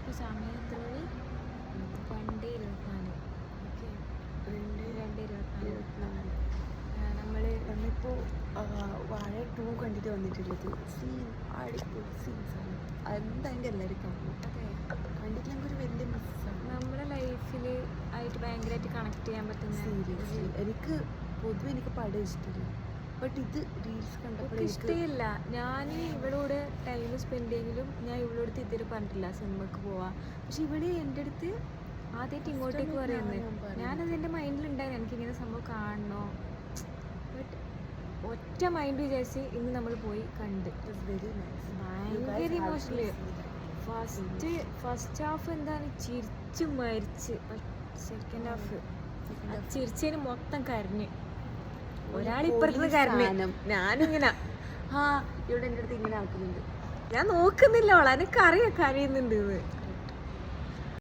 ഇപ്പോൾ സമയത്തുള്ള 2:24. ഓക്കെ, 2:24. നമ്മളിപ്പോൾ വാഴ 2 കണ്ടിട്ട് വന്നിട്ടുള്ളത്. അടിപൊളി സീൻസാണ്. എന്തായാലും എല്ലാവരും കാണും. അതെ, കണ്ടിട്ടില്ലെങ്കിൽ ഒരു വലിയ മിസ്സാണ്. നമ്മുടെ ലൈഫിൽ ആയിട്ട് ഭയങ്കരമായിട്ട് കണക്ട് ചെയ്യാൻ പറ്റുന്ന സീരിയസ്ലി എനിക്ക് പൊതുവെ എനിക്ക് പടം ഇഷ്ടമില്ല. ബട്ട് ഇത് റീൽസ് കണ്ടപ്പോൾ ഇഷ്ടമില്ല. ഞാൻ ഇവളോട് ടൈം സ്പെൻഡ് ചെയ്യെങ്കിലും ഞാൻ ഇവളോട് ഇതുവരെ പറഞ്ഞിട്ടില്ല സിനിമക്ക് പോവാ. പക്ഷെ ഇവിടെ എൻ്റെ അടുത്ത് ആദ്യമായിട്ട് ഇങ്ങോട്ടേക്ക് പറയുന്നത്. ഞാനത് എൻ്റെ മൈൻഡിലുണ്ടായിരുന്നു എനിക്കിങ്ങനെ സംഭവം കാണണോ. ബട്ട് ഒറ്റ മൈൻഡ് വിചാരിച്ച് ഇന്ന് നമ്മൾ പോയി കണ്ട്. ഭയങ്കര ഇമോഷണല്. ഫസ്റ്റ് ഹാഫ് എന്താണ് ചിരിച്ച് മരിച്ച്. സെക്കൻഡ് ഹാഫ് ചിരിച്ചതിന് മൊത്തം കരഞ്ഞ്. ഒരാളിപ്പുറത്ത് കരഞ്ഞ്. ഞാനിങ്ങനെ ഇവിടെ എൻ്റെ അടുത്ത് ഇങ്ങനെ ആക്കുന്നുണ്ട്. ഞാൻ നോക്കുന്നില്ല, അവളെ എനിക്കറിയാം കരയുന്നുണ്ട്.